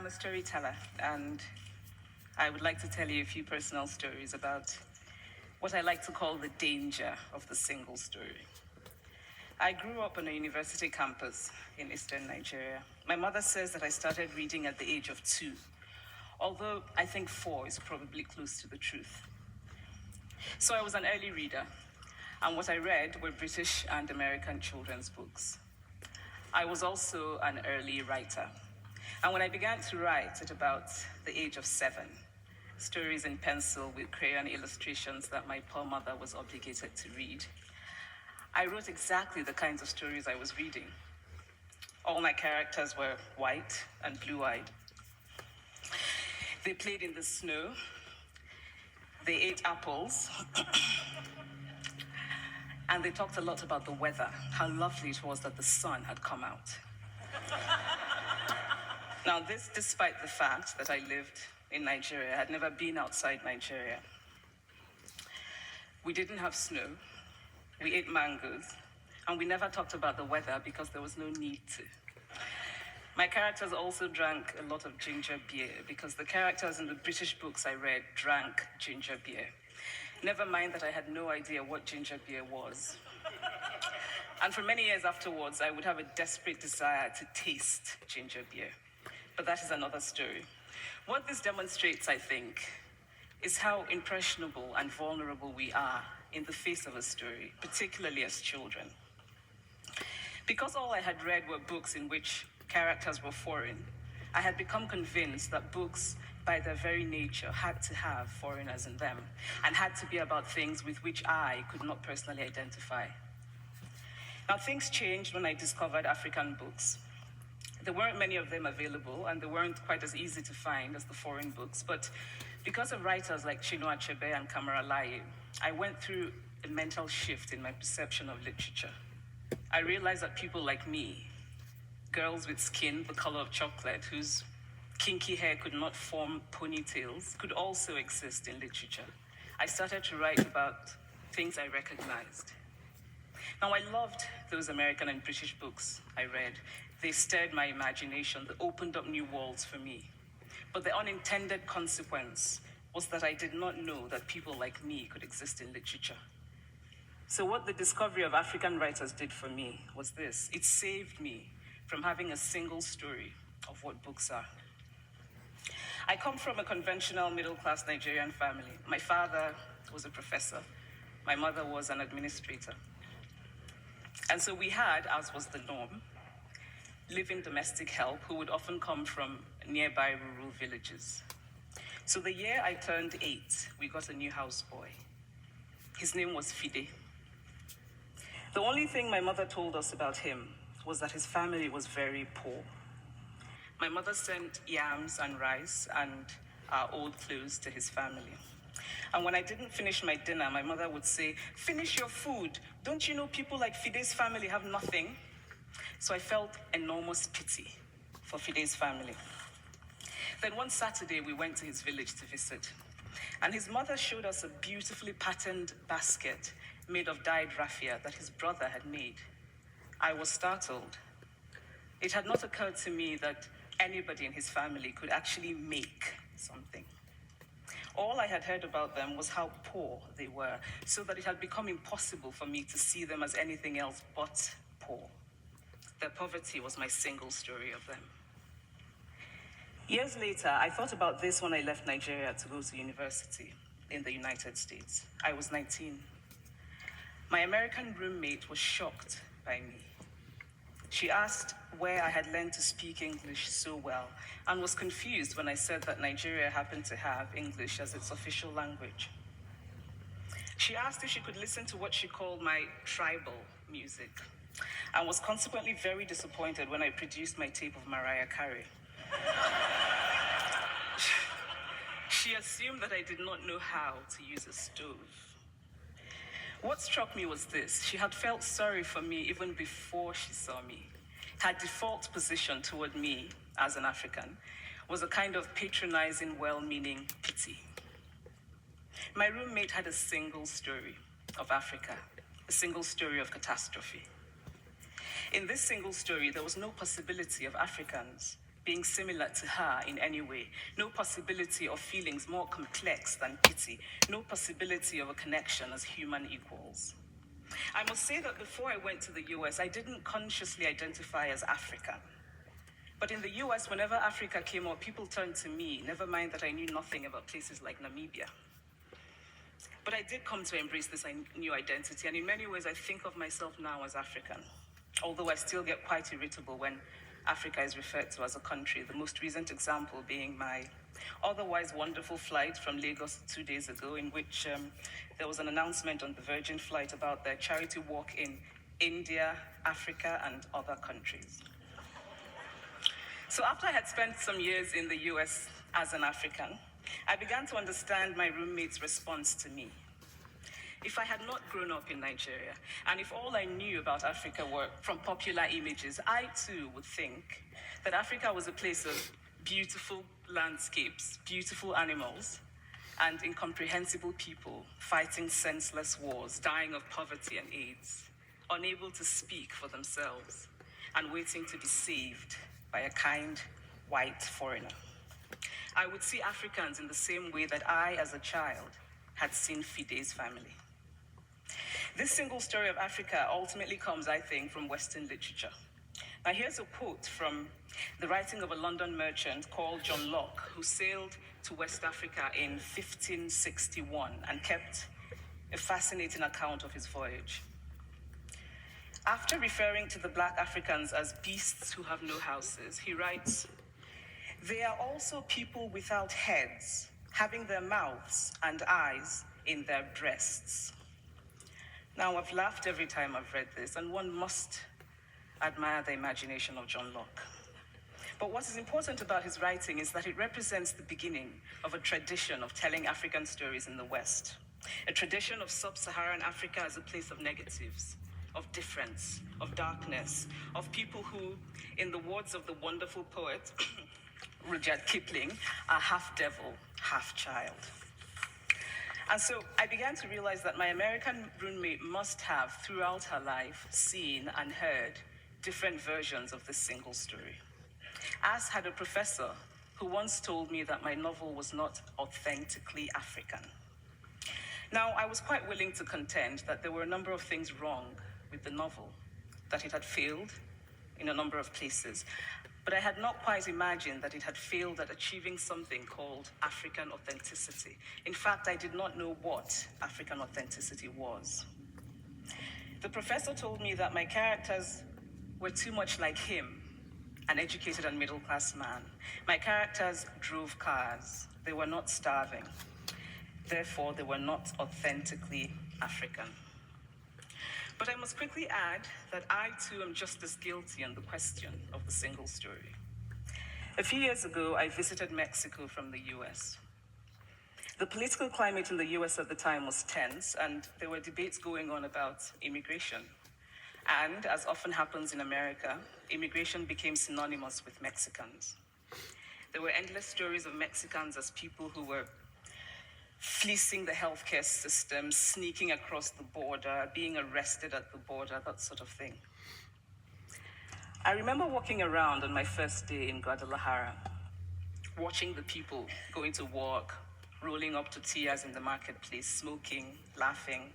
I'm a storyteller, and I would like to tell you a few personal stories about what I like to call the danger of the single story. I grew up on a university campus in eastern Nigeria. My mother says that I started reading at the age of 2, although I think 4 is probably close to the truth. So I was an early reader, and what I read were British and American children's books. I was also an early writer. And when I began to write at about the age of 7, stories in pencil with crayon illustrations that my poor mother was obligated to read, I wrote exactly the kinds of stories I was reading. All my characters were white and blue-eyed. They played in the snow. They ate apples. And they talked a lot about the weather, how lovely it was that the sun had come out. Now, this despite the fact that I lived in Nigeria. I had never been outside Nigeria. We didn't have snow. We ate mangoes. And we never talked about the weather because there was no need to. My characters also drank a lot of ginger beer because the characters in the British books I read drank ginger beer. Never mind that I had no idea what ginger beer was. And for many years afterwards, I would have a desperate desire to taste ginger beer. But that is another story. What this demonstrates, I think, is how impressionable and vulnerable we are in the face of a story, particularly as children. Because all I had read were books in which characters were foreign, I had become convinced that books, by their very nature, had to have foreigners in them and had to be about things with which I could not personally identify. Now, things changed when I discovered African books. There weren't many of them available, and they weren't quite as easy to find as the foreign books, but because of writers like Chinua Achebe and Kamara Laye, I went through a mental shift in my perception of literature. I realized that people like me, girls with skin the color of chocolate, whose kinky hair could not form ponytails, could also exist in literature. I started to write about things I recognized. Now, I loved those American and British books I read. They stirred my imagination. They opened up new worlds for me. But the unintended consequence was that I did not know that people like me could exist in literature. So what the discovery of African writers did for me was this. It saved me from having a single story of what books are. I come from a conventional middle-class Nigerian family. My father was a professor. My mother was an administrator. And so we had, as was the norm, living domestic help who would often come from nearby rural villages. So the year I turned 8, we got a new houseboy. His name was Fide. The only thing my mother told us about him was that his family was very poor. My mother sent yams and rice and our old clothes to his family. And when I didn't finish my dinner, my mother would say, "Finish your food. Don't you know people like Fide's family have nothing?" So I felt enormous pity for Fide's family. Then one Saturday, we went to his village to visit. And his mother showed us a beautifully patterned basket made of dyed raffia that his brother had made. I was startled. It had not occurred to me that anybody in his family could actually make something. All I had heard about them was how poor they were, so that it had become impossible for me to see them as anything else but poor. Their poverty was my single story of them. Years later, I thought about this when I left Nigeria to go to university in the United States. I was 19. My American roommate was shocked by me. She asked where I had learned to speak English so well and was confused when I said that Nigeria happened to have English as its official language. She asked if she could listen to what she called my tribal music and was consequently very disappointed when I produced my tape of Mariah Carey. She assumed that I did not know how to use a stove. What struck me was this. She had felt sorry for me even before she saw me. Her default position toward me, as an African, was a kind of patronizing, well-meaning pity. My roommate had a single story of Africa, a single story of catastrophe. In this single story, there was no possibility of Africans being similar to her in any way, no possibility of feelings more complex than pity, no possibility of a connection as human equals. I must say that before I went to the US, I didn't consciously identify as African. But in the US, whenever Africa came up, people turned to me, never mind that I knew nothing about places like Namibia. But I did come to embrace this new identity, and in many ways, I think of myself now as African, although I still get quite irritable when Africa is referred to as a country, the most recent example being my otherwise wonderful flight from Lagos 2 days ago, in which there was an announcement on the Virgin flight about their charity walk in India, Africa, and other countries. So after I had spent some years in the US as an African, I began to understand my roommate's response to me. If I had not grown up in Nigeria, and if all I knew about Africa were from popular images, I too would think that Africa was a place of beautiful landscapes, beautiful animals, and incomprehensible people fighting senseless wars, dying of poverty and AIDS, unable to speak for themselves, and waiting to be saved by a kind white foreigner. I would see Africans in the same way that I, as a child, had seen Fide's family. This single story of Africa ultimately comes, I think, from Western literature. Now, here's a quote from the writing of a London merchant called John Locke, who sailed to West Africa in 1561 and kept a fascinating account of his voyage. After referring to the black Africans as beasts who have no houses, he writes, "They are also people without heads, having their mouths and eyes in their breasts." Now, I've laughed every time I've read this, and one must admire the imagination of John Locke. But what is important about his writing is that it represents the beginning of a tradition of telling African stories in the West, a tradition of sub-Saharan Africa as a place of negatives, of difference, of darkness, of people who, in the words of the wonderful poet Rudyard Kipling, are half devil, half child. And so I began to realize that my American roommate must have, throughout her life, seen and heard different versions of this single story. As had a professor who once told me that my novel was not authentically African. Now, I was quite willing to contend that there were a number of things wrong with the novel, that it had failed in a number of places, but I had not quite imagined that it had failed at achieving something called African authenticity. In fact, I did not know what African authenticity was. The professor told me that my characters were too much like him, an educated and middle-class man. My characters drove cars. They were not starving. Therefore, they were not authentically African. But I must quickly add that I too am just as guilty on the question of the single story. A few years ago, I visited Mexico from the US. The political climate in the US at the time was tense, and there were debates going on about immigration. And, as often happens in America, immigration became synonymous with Mexicans. There were endless stories of Mexicans as people who were fleecing the healthcare system, sneaking across the border, being arrested at the border, that sort of thing. I remember walking around on my first day in Guadalajara, watching the people going to work, rolling up tortillas in the marketplace, smoking, laughing.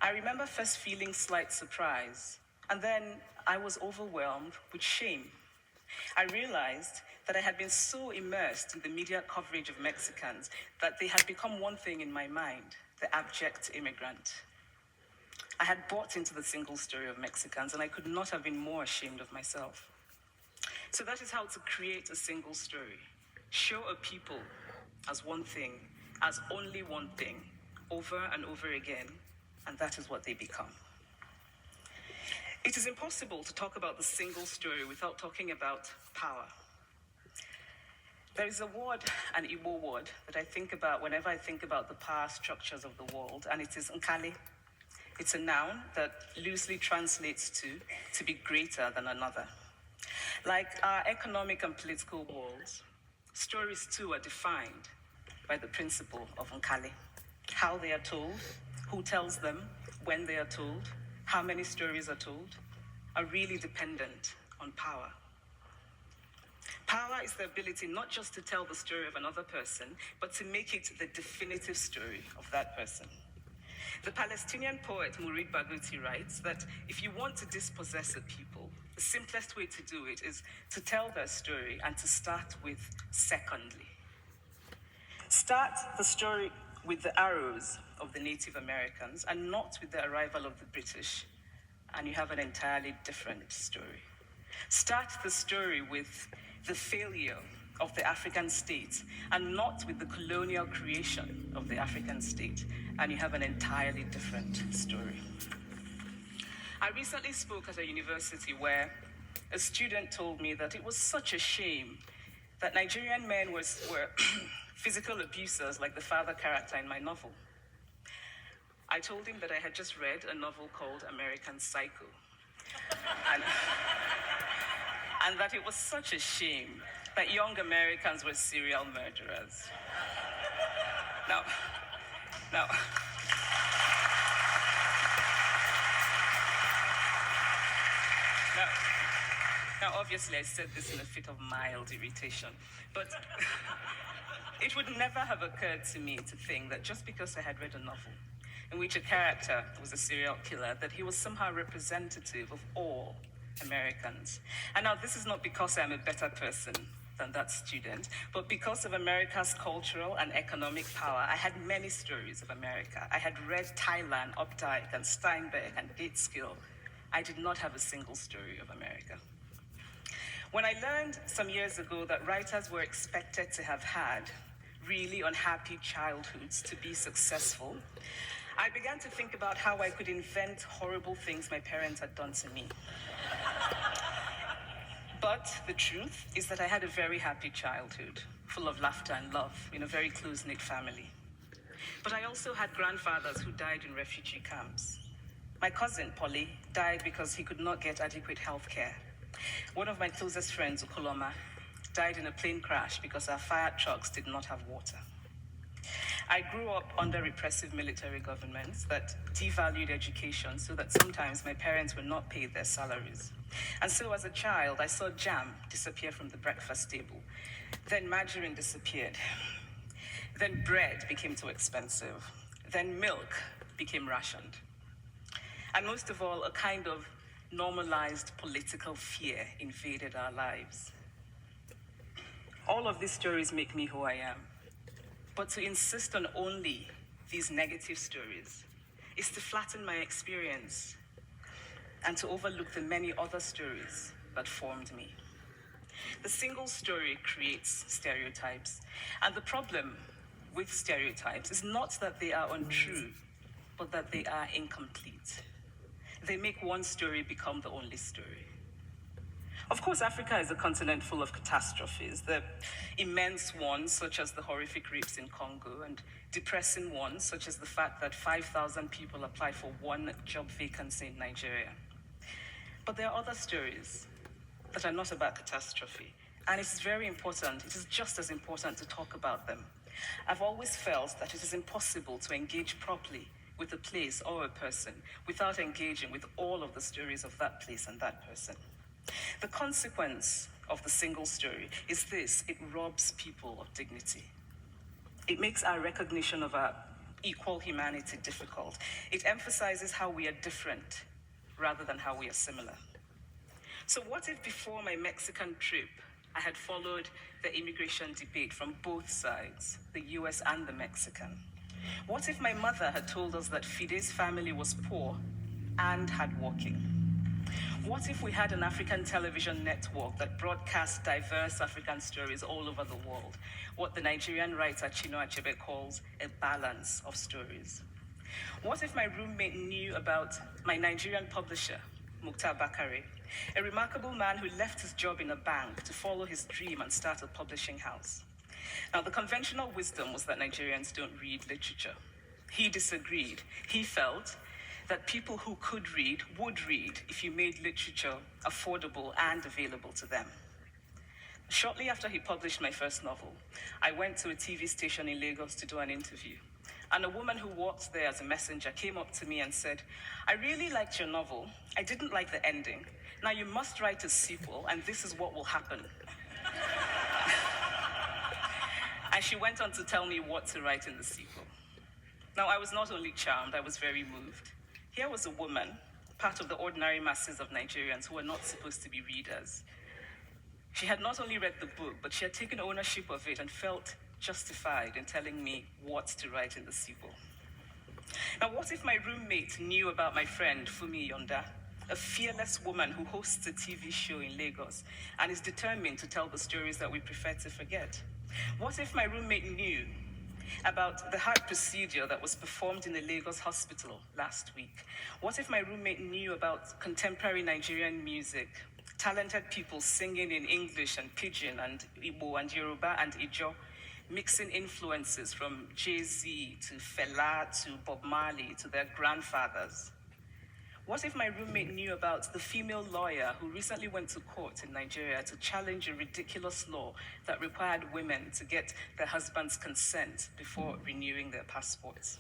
I remember first feeling slight surprise, and then I was overwhelmed with shame. I realized that I had been so immersed in the media coverage of Mexicans that they had become one thing in my mind, the abject immigrant. I had bought into the single story of Mexicans, and I could not have been more ashamed of myself. So that is how to create a single story. Show a people as one thing, as only one thing, over and over again, and that is what they become. It is impossible to talk about the single story without talking about power. There is a word, an Igbo word, that I think about whenever I think about the power structures of the world, and it is Nkali. It's a noun that loosely translates to be greater than another. Like our economic and political worlds, stories too are defined by the principle of Nkali. How they are told, who tells them, when they are told, how many stories are told, are really dependent on power. Power is the ability not just to tell the story of another person, but to make it the definitive story of that person. The Palestinian poet Mourid Barghouti writes that if you want to dispossess a people, the simplest way to do it is to tell their story and to start with secondly. Start the story with the arrows of the Native Americans and not with the arrival of the British, and you have an entirely different story. Start the story with the failure of the African state and not with the colonial creation of the African state, and you have an entirely different story. I recently spoke at a university where a student told me that it was such a shame that Nigerian men were physical abusers like the father character in my novel. I told him that I had just read a novel called American Psycho, and that it was such a shame that young Americans were serial murderers. Now, obviously, I said this in a fit of mild irritation, but it would never have occurred to me to think that just because I had read a novel in which a character was a serial killer, that he was somehow representative of all Americans. And now this is not because I'm a better person than that student, but because of America's cultural and economic power. I had many stories of America. I had read Thailand, Updike, and Steinbeck, and Gateskill. I did not have a single story of America. When I learned some years ago that writers were expected to have had really unhappy childhoods to be successful, I began to think about how I could invent horrible things my parents had done to me. But the truth is that I had a very happy childhood, full of laughter and love, in a very close-knit family. But I also had grandfathers who died in refugee camps. My cousin, Polly, died because he could not get adequate health care. One of my closest friends, Ukoloma, died in a plane crash because our fire trucks did not have water. I grew up under repressive military governments that devalued education so that sometimes my parents were not paid their salaries. And so as a child, I saw jam disappear from the breakfast table. Then margarine disappeared. Then bread became too expensive. Then milk became rationed. And most of all, a kind of normalized political fear invaded our lives. All of these stories make me who I am. But to insist on only these negative stories is to flatten my experience and to overlook the many other stories that formed me. The single story creates stereotypes, and the problem with stereotypes is not that they are untrue, but that they are incomplete. They make one story become the only story. Of course, Africa is a continent full of catastrophes, the immense ones, such as the horrific rapes in Congo, and depressing ones, such as the fact that 5,000 people applied for one job vacancy in Nigeria. But there are other stories that are not about catastrophe, and it's very important, it is just as important to talk about them. I've always felt that it is impossible to engage properly with a place or a person without engaging with all of the stories of that place and that person. The consequence of the single story is this: it robs people of dignity. It makes our recognition of our equal humanity difficult. It emphasizes how we are different rather than how we are similar. So what if before my Mexican trip, I had followed the immigration debate from both sides, the US and the Mexican? What if my mother had told us that Fide's family was poor and hardworking? What if we had an African television network that broadcast diverse African stories all over the world, what the Nigerian writer Chinua Achebe calls a balance of stories? What if my roommate knew about my Nigerian publisher, Mukhtar Bakare, a remarkable man who left his job in a bank to follow his dream and start a publishing house? Now, the conventional wisdom was that Nigerians don't read literature. He disagreed. He felt that people who could read would read if you made literature affordable and available to them. Shortly after he published my first novel, I went to a TV station in Lagos to do an interview. And a woman who worked there as a messenger came up to me and said, "I really liked your novel. I didn't like the ending. Now you must write a sequel, and this is what will happen." And she went on to tell me what to write in the sequel. Now, I was not only charmed, I was very moved. Here was a woman, part of the ordinary masses of Nigerians who were not supposed to be readers. She had not only read the book, but she had taken ownership of it and felt justified in telling me what to write in the sequel. Now, what if my roommate knew about my friend, Fumi Yonda, a fearless woman who hosts a TV show in Lagos and is determined to tell the stories that we prefer to forget? What if my roommate knew about the heart procedure that was performed in a Lagos hospital last week? What if my roommate knew about contemporary Nigerian music, talented people singing in English and Pidgin and Igbo and Yoruba and Ijo, mixing influences from Jay-Z to Fela to Bob Marley to their grandfathers? What if my roommate knew about the female lawyer who recently went to court in Nigeria to challenge a ridiculous law that required women to get their husband's consent before renewing their passports?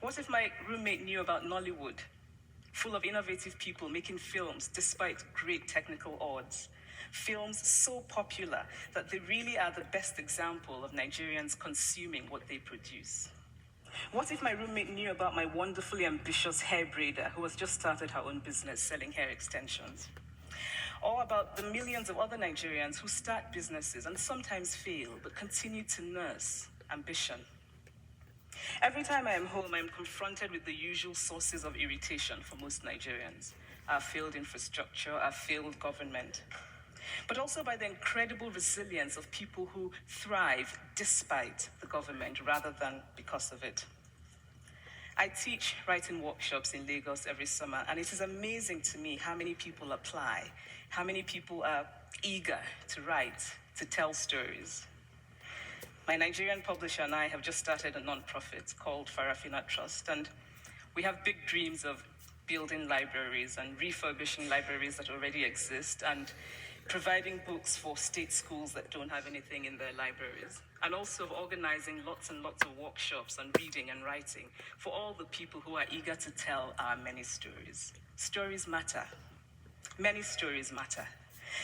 What if my roommate knew about Nollywood, full of innovative people making films despite great technical odds? Films so popular that they really are the best example of Nigerians consuming what they produce. What if my roommate knew about my wonderfully ambitious hair braider who has just started her own business selling hair extensions? Or about the millions of other Nigerians who start businesses and sometimes fail, but continue to nurse ambition? Every time I am home, I am confronted with the usual sources of irritation for most Nigerians: our failed infrastructure, our failed government, but also by the incredible resilience of people who thrive despite the government rather than because of it. I teach writing workshops in Lagos every summer, and it is amazing to me how many people apply, how many people are eager to write, to tell stories. My Nigerian publisher and I have just started a nonprofit called Farafina Trust, and we have big dreams of building libraries and refurbishing libraries that already exist and providing books for state schools that don't have anything in their libraries, and also of organizing lots and lots of workshops on reading and writing for all the people who are eager to tell our many stories. Stories matter. Many stories matter.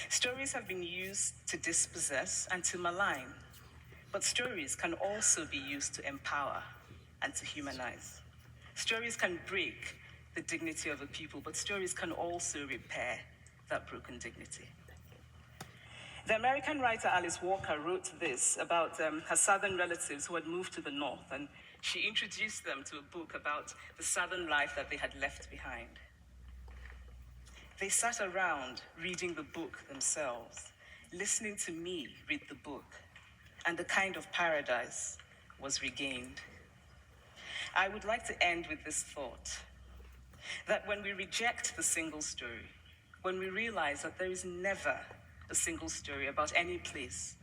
Stories have been used to dispossess and to malign, but stories can also be used to empower and to humanize. Stories can break the dignity of a people, but stories can also repair that broken dignity. The American writer Alice Walker wrote this about her southern relatives who had moved to the north, and she introduced them to a book about the southern life that they had left behind. They sat around reading the book themselves, listening to me read the book, and a kind of paradise was regained. I would like to end with this thought, that when we reject the single story, when we realize that there is never a single story about any place,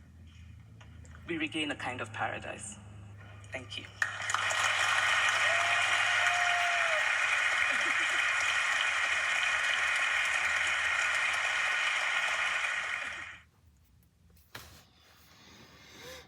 we regain a kind of paradise. Thank you.